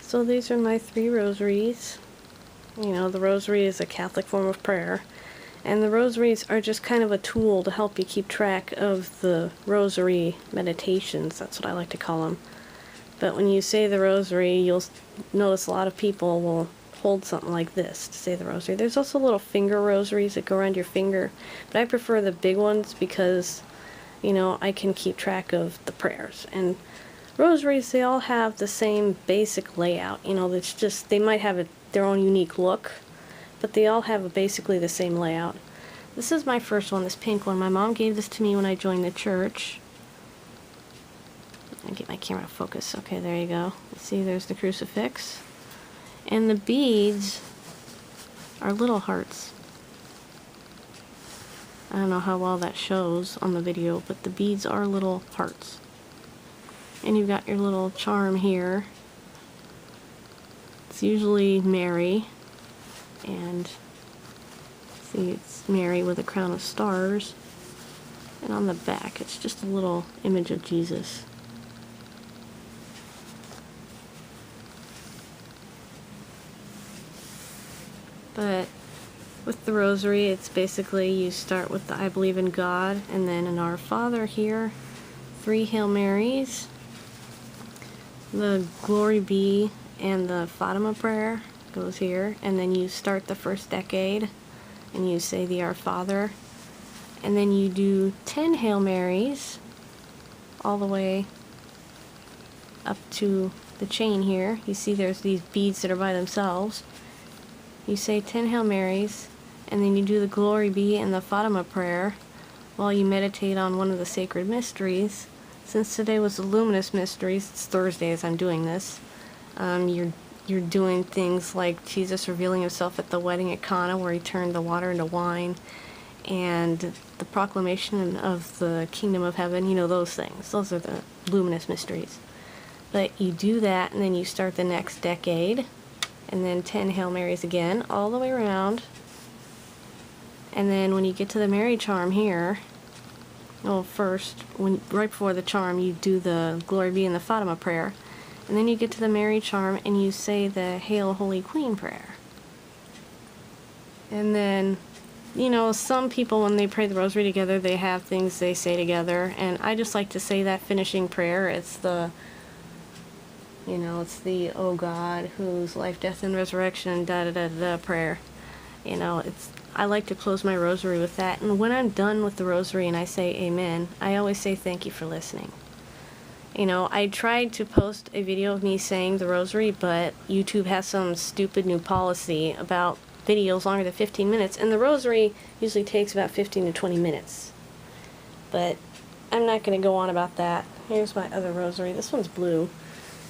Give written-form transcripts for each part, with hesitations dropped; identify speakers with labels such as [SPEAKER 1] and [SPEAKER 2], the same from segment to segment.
[SPEAKER 1] So these are my 3 rosaries. You know, the rosary is a Catholic form of prayer, and the rosaries are just kind of a tool to help you keep track of the rosary meditations. That's what I like to call them. But when you say the rosary, you'll notice a lot of people will hold something like this to say the rosary. There's also little finger rosaries that go around your finger, but I prefer the big ones because, you know, I can keep track of the prayers. And rosaries, they all have the same basic layout. You know, it's just, they might have their own unique look, but they all have basically the same layout. This is my first one, this pink one. My mom gave this to me when I joined the church. I'll get my camera to focus. Okay, there you go. See, there's the crucifix. And the beads are little hearts. I don't know how well that shows on the video, but the beads are little hearts. And you've got your little charm here. It's usually Mary, and see, it's Mary with a crown of stars. And on the back, it's just a little image of Jesus. But with the rosary, it's basically you start with the I believe in God, and then an Our Father here, 3 Hail Marys, the Glory Be and the Fatima prayer goes here, and then you start the first decade and you say the Our Father, and then you do 10 Hail Marys all the way up to the chain here. You see there's these beads that are by themselves. You say 10 Hail Marys, and then you do the Glory Be and the Fatima prayer while you meditate on one of the sacred mysteries. Since today was the Luminous Mysteries, it's Thursday as I'm doing this, you're doing things like Jesus revealing himself at the wedding at Cana, where he turned the water into wine, and the proclamation of the kingdom of heaven, you know, those things. Those are the luminous mysteries. But you do that, and then you start the next decade, and then 10 Hail Marys again, all the way around. And then when you get to the Mary charm here, well, first, right before the charm, you do the Glory Be and the Fatima prayer. And then you get to the Mary charm and you say the Hail Holy Queen prayer. And then, you know, some people, when they pray the rosary together, they have things they say together. And I just like to say that finishing prayer. It's the, you know, it's the, oh God, whose life, death, and resurrection, da-da-da-da prayer. You know, I like to close my rosary with that. And when I'm done with the rosary and I say amen, I always say thank you for listening. You know, I tried to post a video of me saying the rosary, but YouTube has some stupid new policy about videos longer than 15 minutes, and the rosary usually takes about 15 to 20 minutes. But I'm not going to go on about that. Here's my other rosary. This one's blue,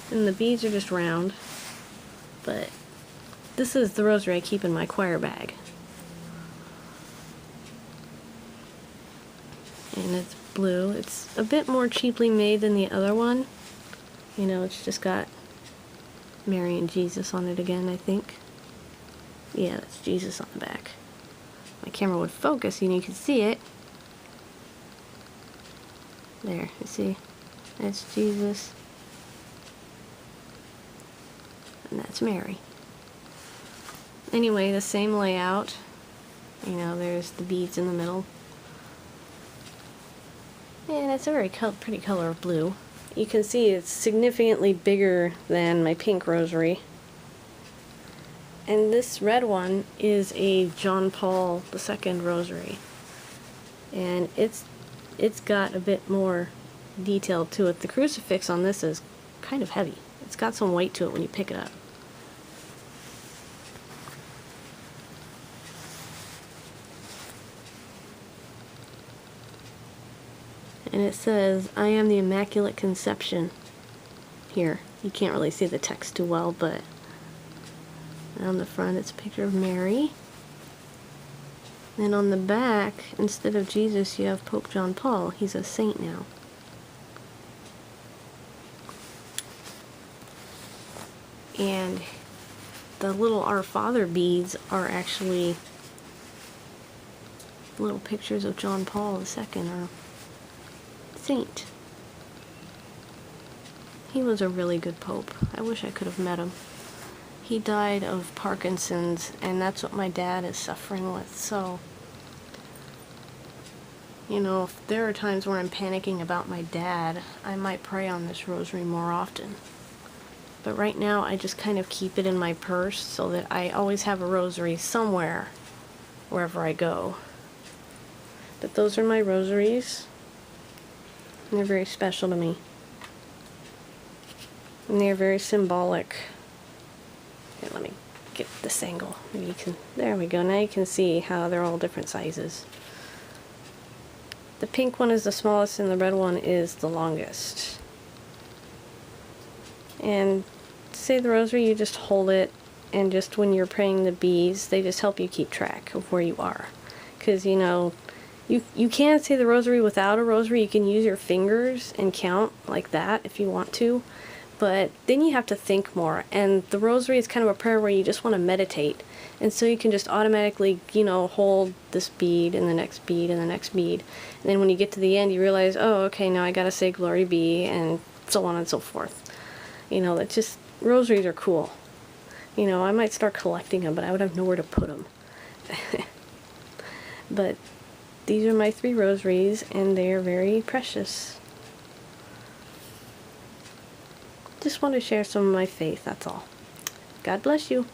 [SPEAKER 1] and the beads are just round. But this is the rosary I keep in my choir bag. And it's blue. It's a bit more cheaply made than the other one. You know, it's just got Mary and Jesus on it again, I think. Yeah, that's Jesus on the back. My camera would focus and you can see it. There, you see? That's Jesus. And that's Mary. Anyway, the same layout. You know, there's the beads in the middle. And it's a very pretty color of blue. You can see it's significantly bigger than my pink rosary. And this red one is a John Paul II rosary. And it's got a bit more detail to it. The crucifix on this is kind of heavy. It's got some weight to it when you pick it up. And it says, I am the Immaculate Conception. Here, you can't really see the text too well, but on the front it's a picture of Mary. And on the back, instead of Jesus, you have Pope John Paul. He's a saint now. And the little Our Father beads are actually little pictures of John Paul II, or saint. He was a really good pope. I wish I could have met him. He died of Parkinson's, and that's what my dad is suffering with, so... You know, if there are times where I'm panicking about my dad, I might pray on this rosary more often. But right now, I just kind of keep it in my purse so that I always have a rosary somewhere, wherever I go. But those are my rosaries, and they're very special to me. And they're very symbolic. Here, let me get this angle. Maybe you can, there we go. Now you can see how they're all different sizes. The pink one is the smallest and the red one is the longest. And to say the rosary, you just hold it, and just when you're praying the beads, they just help you keep track of where you are. Because, you know, you can say the rosary without a rosary. You can use your fingers and count like that if you want to. But then you have to think more. And the rosary is kind of a prayer where you just want to meditate. And so you can just automatically, you know, hold this bead and the next bead and the next bead. And then when you get to the end, you realize, oh, okay, now I gotta say glory be, and so on and so forth. You know, that's just, rosaries are cool. You know, I might start collecting them, but I would have nowhere to put them. But these are my 3 rosaries, and they are very precious. Just want to share some of my faith, that's all. God bless you.